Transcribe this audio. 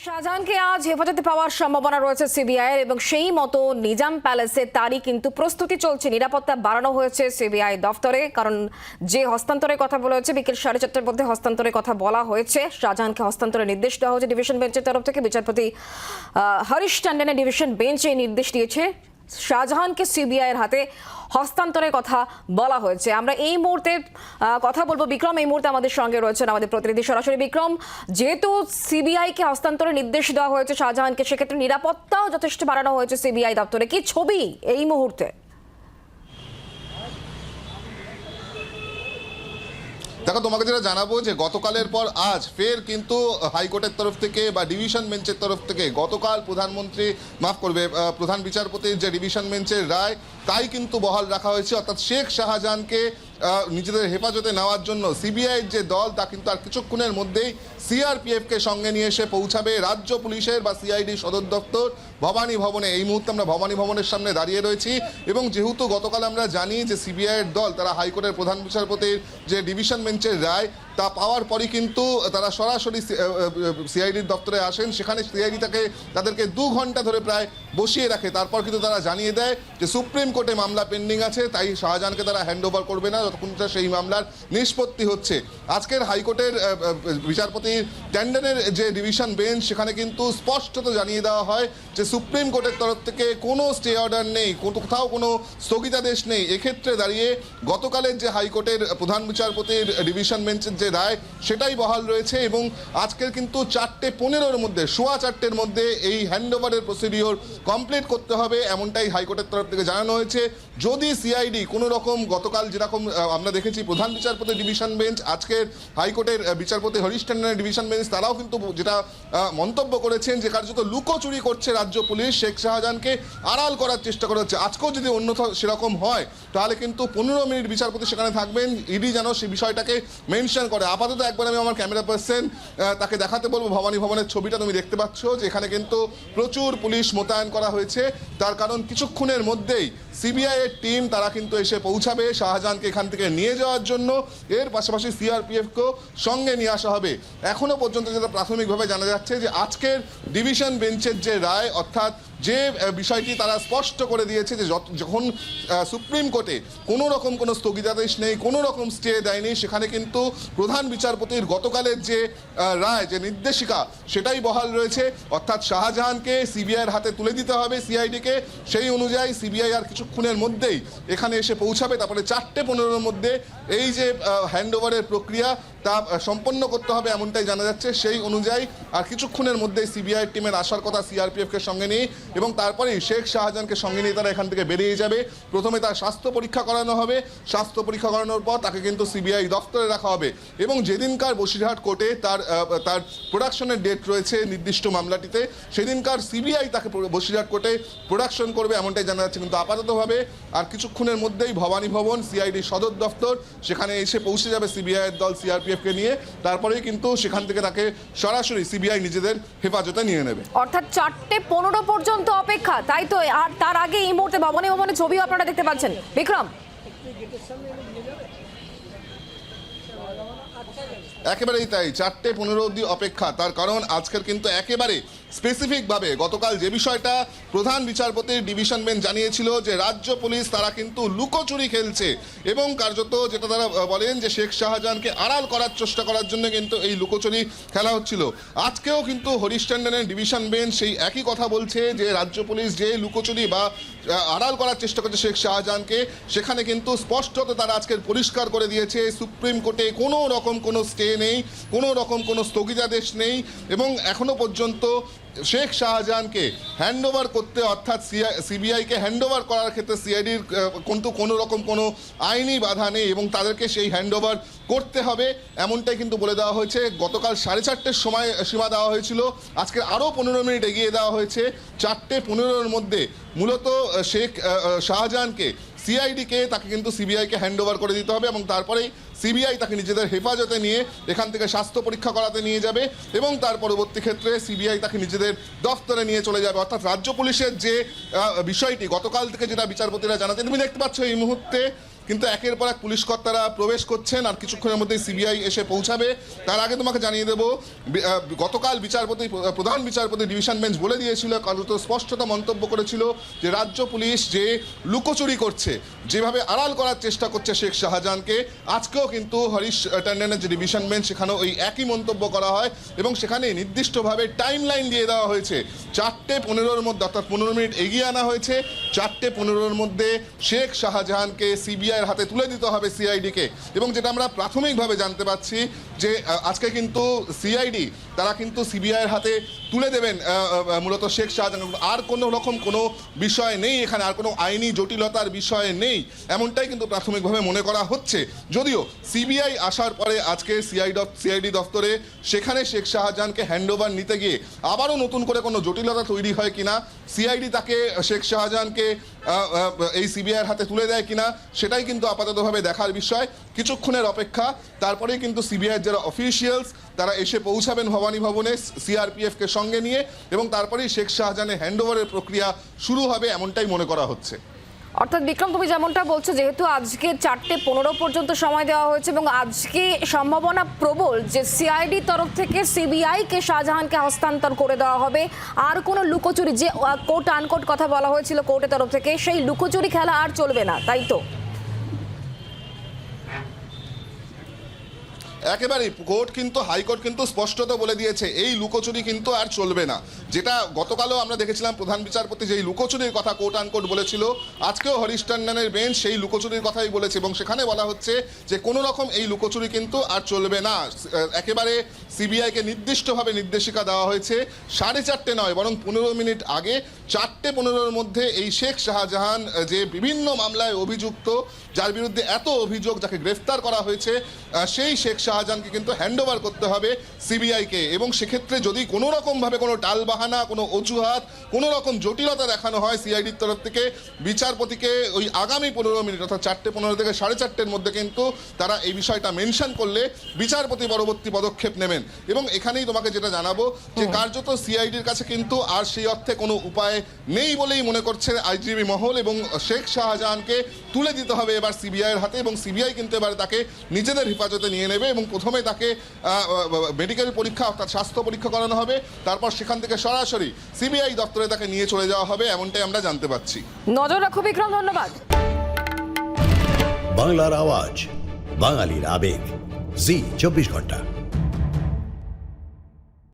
শাহজাহানকে আজ হেফাজতে পাওয়ার সম্ভাবনা রয়েছে সিবিআই এবং সেই মতো নিজাম প্যালেসে তারই কিন্তু প্রস্তুতি চলছে। নিরাপত্তা বাড়ানো হয়েছে সিবিআই দফতরে, কারণ যে হস্তান্তরের কথা বলা হয়েছে বিকেল 4:30টার মধ্যে হস্তান্তরের কথা বলা হয়েছে। শাহজাহানকে হস্তান্তরের নির্দেশ দেওয়া হয়েছে ডিভিশন বেঞ্চের তরফ থেকে। বিচারপতি হরিশ টন্ডনের ডিভিশন বেঞ্চ এই নির্দেশ দিয়েছে, শাহজাহানকে সিবিআই এর হাতে হস্তান্তরের কথা বলা হয়েছে। আমরা এই মুহূর্তে কথা বলবো বিক্রম, এই মুহূর্তে আমাদের সঙ্গে রয়েছেন আমাদের প্রতিনিধি সরাসরি। বিক্রম, যেহেতু সিবিআই কে হস্তান্তরের নির্দেশ দেওয়া হয়েছে শাহজাহানকে, সেক্ষেত্রে নিরাপত্তাও যথেষ্ট বাড়ানো হয়েছে সিবিআই দপ্তরে। কি ছবি এই মুহূর্তে? দেখো, তোমাকে যেটা জানাবো যে গতকালের পর আজ ফের কিন্তু হাইকোর্টের তরফ থেকে বা ডিভিশন বেঞ্চের তরফ থেকে গতকাল প্রধান বিচারপতির যে ডিভিশন বেঞ্চের রায় তাই কিন্তু বহাল রাখা হয়েছে। অর্থাৎ শেখ শাহজাহানকে নিজেদের হেফাজতে নেওয়ার জন্য সিবিআইয়ের যে দল তা কিন্তু আর কিছুক্ষণের মধ্যেই সিআরপিএফকে সঙ্গে নিয়ে এসে পৌঁছাবে রাজ্য পুলিশের বা সিআইডি সদর দপ্তর ভবানী ভবনে। এই মুহূর্তে আমরা ভবানী ভবনের সামনে দাঁড়িয়ে রয়েছি এবং যেহেতু গতকাল আমরা জানি যে সিবিআইয়ের দল তারা হাইকোর্টের প্রধান বিচারপতির যে ডিভিশন বেঞ্চের রায় তা পাওয়ার পরই কিন্তু তারা সরাসরি সিআইডির দপ্তরে আসেন। সেখানে সিআইডি তাদেরকে 2 ঘন্টা ধরে প্রায় বসিয়ে রাখে। তারপর কিন্তু তারা জানিয়ে দেয় যে সুপ্রিম কোর্টে মামলা পেন্ডিং আছে, তাই শাহজাহানকে তারা হ্যান্ড ওভার করবে না যতক্ষণ সেই মামলার নিষ্পত্তি হচ্ছে। আজকের হাইকোর্টের বিচারপতি ট্যান্ডনের যে ডিভিশন বেঞ্চ সেখানে কিন্তু স্পষ্টত জানিয়ে দেওয়া হয় যে সুপ্রিম কোর্টের তরফ থেকে কোনো স্টে অর্ডার নেই, কোথাও কোনো স্থগিতাদেশ নেই। এক্ষেত্রে দাঁড়িয়ে গতকালের যে হাইকোর্টের প্রধান বিচারপতির ডিভিশন বেঞ্চের যে রায় সেটাই বহাল রয়েছে এবং আজকের কিন্তু 4:15-র মধ্যে 4:15-র মধ্যে এই হ্যান্ডওভারের প্রসিডিওর কমপ্লিট করতে হবে, এমনটাই হাইকোর্টের তরফ থেকে জানানো হয়েছে। যদি সিআইডি কোনো রকম গতকাল যেরকম আমরা দেখেছি প্রধান বিচারপতি ডিভিশন বেঞ্চ, আজকের হাইকোর্টের বিচারপতি হরিশ টন্ডনের ডিভিশন বেঞ্চ তারাও কিন্তু যেটা মন্তব্য করেছেন যে কার্যত লুকোচুরি করছে রাজ্য পুলিশ, শেখ শাহজাহানকে আড়াল করার চেষ্টা করা হচ্ছে। আজকেও যদি অন্য সেরকম হয় তাহলে কিন্তু 15 মিনিট বিচারপতি সেখানে থাকবেন, ইডি যেন সেই বিষয়টাকে মেনশন করে। আপাতত একবার আমি আমার ক্যামেরা পার্সন তাকে দেখাতে বলবো ভবানী ভবনের ছবিটা। তুমি দেখতে পাচ্ছ যে এখানে কিন্তু প্রচুর পুলিশ মোতায়েন করা হয়েছে, তার কারণ কিছুক্ষণের মধ্যেই সিবিআই এর টিম তারা কিন্তু এসে পৌঁছাবে শাহজাহানকে এখান থেকে নিয়ে যাওয়ার জন্য। এর পাশাপাশি সিআরপিএফকেও সঙ্গে নিয়ে আসা হবে। এখনো পর্যন্ত যেটা প্রাথমিকভাবে জানা যাচ্ছে যে আজকের ডিভিশন বেঞ্চের যে রায়, অর্থাৎ যে বিষয়টি তারা স্পষ্ট করে দিয়েছে যে যখন সুপ্রিম কোর্টে কোনো রকম কোনো স্থগিতাদেশ নেই, কোনো রকম স্টে দেয়নি, সেখানে কিন্তু প্রধান বিচারপতির গতকালের যে রায়, যে নির্দেশিকা সেটাই বহাল রয়েছে। অর্থাৎ শাহজাহানকে সিবিআইয়ের হাতে তুলে দিতে হবে সিআইডিকে। সেই অনুযায়ী সিবিআই আর কিছুক্ষণের মধ্যেই এখানে এসে পৌঁছাবে। তারপরে 4:15-র মধ্যে এই যে হ্যান্ডওভারের প্রক্রিয়া তা সম্পন্ন করতে হবে এমনটাই জানা যাচ্ছে। সেই অনুযায়ী আর কিছুক্ষণের মধ্যেই সিবিআই টিমের আসার কথা সিআরপিএফকে সঙ্গে নিয়ে, এবং তারপরেই শেখ শাহজাহানকে সঙ্গে নিয়ে তারা এখান থেকে বেরিয়ে যাবে। প্রথমে তার স্বাস্থ্য পরীক্ষা করানো হবে, স্বাস্থ্য পরীক্ষা করানোর পর তাকে কিন্তু সিবিআই দফতরে রাখা হবে এবং যেদিনকার বসিরহাট কোর্টে তার প্রোডাকশনের ডেট রয়েছে নির্দিষ্ট মামলাটিতে, সেদিনকার সিবিআই তাকে বসিরহাট কোর্টে প্রোডাকশন করবে এমনটাই জানা যাচ্ছে। কিন্তু আপাততভাবে আর কিছুক্ষণের মধ্যেই ভবানী ভবন সিআইডি সদর দফতর সেখানে এসে পৌঁছে যাবে সিবিআইয়ের দল সিআরপিএফকে নিয়ে। তারপরেই কিন্তু সেখান থেকে তাকে সরাসরি সিবিআই নিজেদের হেফাজতে নিয়ে নেবে। অর্থাৎ 4:15 পর্যন্ত অপেক্ষা, তাই তো? আর তার আগে এই মুহূর্তে ভবানী ভবনের ছবি আপনারা দেখতে পাচ্ছেন বিক্রম। একেবারেই তাই, 4:15 অবধি অপেক্ষা। তার কারণ আজকের কিন্তু একেবারে স্পেসিফিকভাবে গতকাল যে বিষয়টা প্রধান বিচারপতির ডিভিশন বেঞ্চ জানিয়েছিল যে রাজ্য পুলিশ তারা কিন্তু লুকোচুরি খেলছে এবং কার্যত যেটা তারা বলেন যে শেখ শাহজাহানকে আড়াল করার চেষ্টা করার জন্য কিন্তু এই লুকোচুরি খেলা হচ্ছিল। আজকেও কিন্তু হরিশ টন্ডনের ডিভিশন বেঞ্চ সেই একই কথা বলছে যে রাজ্য পুলিশ যে লুকোচুরি বা আড়াল করার চেষ্টা করছে শেখ শাহজাহানকে, সেখানে কিন্তু স্পষ্টত তারা আজকের পরিষ্কার করে দিয়েছে সুপ্রিম কোর্টে কোনো রকম কোনো স্টে নেই, কোনো রকম কোনো স্থগিতাদেশ নেই এবং এখনো পর্যন্ত শেখ শাহজাহানকে হ্যান্ডওভার করতে, অর্থাৎ সিবিআইকে হ্যান্ডওভার করার ক্ষেত্রে সিআইডির কিন্তু কোনো রকম কোনো আইনি বাধা নেই এবং তাদেরকে সেই হ্যান্ডওভার করতে হবে এমনটাই কিন্তু বলে দেওয়া হয়েছে। গতকাল 4:30-র সময় সীমা দেওয়া হয়েছিল, আজকে আরও 15 মিনিট এগিয়ে দেওয়া হয়েছে। 4:15-র মধ্যে মূলত শেখ শাহজাহানকে সিআইডিকে তাকে কিন্তু সিবিআইকে হ্যান্ডওভার করে দিতে হবে এবং তারপরেই সিবিআই তাকে নিজেদের হেফাজতে নিয়ে এখান থেকে স্বাস্থ্য পরীক্ষা করাতে নিয়ে যাবে এবং তার পরবর্তী ক্ষেত্রে সিবিআই তাকে নিজেদের দফতরে নিয়ে চলে যাবে। অর্থাৎ রাজ্য পুলিশের যে বিষয়টি গতকাল থেকে যেটা বিচারপতিরা জানাচ্ছেন, তুমি দেখতে পাচ্ছ এই মুহূর্তে কিন্তু একের পর এক পুলিশ কর্তারা প্রবেশ করছেন আর কিছুক্ষণের মধ্যেই সিবিআই এসে পৌঁছাবে। তার আগে তোমাকে জানিয়ে দেবো, গতকাল প্রধান বিচারপতি ডিভিশন বেঞ্চ বলে দিয়েছিল, কার্যত স্পষ্টতা মন্তব্য করেছিল যে রাজ্য পুলিশ যে লুকোচুরি করছে, যেভাবে আড়াল করার চেষ্টা করছে শেখ শাহজাহানকে, আজকেও কিন্তু হরিশ ট্যান্ডনের যে ডিভিশন বেঞ্চ সেখানেও ওই একই মন্তব্য করা হয় এবং সেখানে নির্দিষ্টভাবে টাইম লাইন দিয়ে দেওয়া হয়েছে। 4:15 মধ্যে, অর্থাৎ 15 মিনিট এগিয়ে আনা হয়েছে। 4:15 মধ্যে শেখ শাহজাহানকে সিবিআইয়ের হাতে তুলে দিতে হবে সিআইডিকে। এবং যেটা আমরা প্রাথমিকভাবে জানতে পাচ্ছি যে আজকে কিন্তু সিআইডি তারা কিন্তু সিবিআইয়ের হাতে তুলে দেবেন মূলত শেখ শাহজাহান। আর কোনো রকম কোনো বিষয় নেই এখানে, আর কোনো আইনি জটিলতার বিষয় নেই, এমনটাই কিন্তু প্রাথমিকভাবে মনে করা হচ্ছে। যদিও সিবিআই আসার পরে আজকে সিআইডি দফতরে সেখানে শেখ শাহজাহানকে হ্যান্ডওভার নিতে গিয়ে আবারও নতুন করে কোনো জটিলতা তৈরি হয় কিনা, সিআইডি তাকে শেখ শাহজাহানকে এই সিবিআইয়ের হাতে তুলে দেয় কিনা, সেটাই কিন্তু আপাততভাবে দেখার বিষয়। কিছুক্ষণের অপেক্ষা, তারপরেই কিন্তু সিবিআইয়ের যারা অফিসিয়ালস তারা এসে পৌঁছাবেন ভবানী ভবনে সিআরপিএফকে সঙ্গে নিয়ে, এবং তারপরেই শেখ শাহজাহানের হ্যান্ডওভারের প্রক্রিয়া শুরু হবে, এমনটাই মনে করা হচ্ছে। অর্থাৎ বিক্রম, তুমি যেমনটা বলছো, যেহেতু আজকে 4:15 পর্যন্ত সময় দেওয়া হয়েছে এবং আজকে সম্ভাবনা প্রবল যে সিআইডি তরফ থেকে সিবিআইকে শাহজাহানকে হস্তান্তর করে দেওয়া হবে, আর কোনো লুকোচুরি, যে কোর্ট আনকোর্ট কথা বলা হয়েছিল কোর্টের তরফ থেকে, সেই লুকোচুরি খেলা আর চলবে না, তাই তো? একেবারেই কোর্ট কিন্তু, হাইকোর্ট কিন্তু স্পষ্টত বলে দিয়েছে এই লুকোচুরি কিন্তু আর চলবে না। যেটা গতকালও আমরা দেখেছিলাম প্রধান বিচারপতি যেই লুকোচুরির কথা কোর্ট আনকোর্ট বলেছিল, আজকেও হরিশ ট্যান্ডনের বেঞ্চ সেই লুকোচুরির কথাই বলেছে এবং সেখানে বলা হচ্ছে যে কোনো রকম এই লুকোচুরি কিন্তু আর চলবে না। একেবারে সিবিআইকে নির্দিষ্টভাবে নির্দেশিকা দেওয়া হয়েছে 4:30 নয়, বরং 15 মিনিট আগে 4:15 মধ্যে এই শেখ শাহজাহান যে বিভিন্ন মামলায় অভিযুক্ত, যার বিরুদ্ধে এত অভিযোগ, যাকে গ্রেফতার করা হয়েছে, সেই শেখ শাহজাহানকে কিন্তু হ্যান্ডওভার করতে হবে সিবিআইকে। এবং সেক্ষেত্রে যদি কোনো রকমভাবে কোনো টালবাহানা, কোনো অজুহাত, কোনো রকম জটিলতা দেখানো হয় সিআইডির তরফ থেকে, বিচারপতিকে ওই আগামী 15 মিনিট অর্থাৎ 4:15 থেকে 4:30 মধ্যে কিন্তু তারা এই বিষয়টা মেনশন করলে বিচারপতি পরবর্তী পদক্ষেপ নেবেন। এবং এখানেই তোমাকে যেটা জানাবো যে কার্যত সিআইডির কাছে কিন্তু আর সেই অর্থে কোনো উপায় নেই বলেই মনে করছে আইনজীবী মহল, এবং শেখ শাহজাহানকে তুলে দিতে হবে এবার সিবিআইয়ের হাতে, এবং সিবিআই কিন্তু এবার তাকে নিজেদের হেফাজতে নিয়ে নেবে এবং প্রথমে তাকে মেডিকেল পরীক্ষা অর্থাৎ স্বাস্থ্য পরীক্ষা করানো হবে, তারপর সেখান থেকে সরাসরি সিবিআই দপ্তরে তাকে নিয়ে চলে যাওয়া হবে, এমনটাই আমরা জানতে পাচ্ছি। নজর রাখো বিক্রম, ধন্যবাদ। বাংলার আওয়াজ, বাঙালির আবেগ, জি 24 ঘন্টা।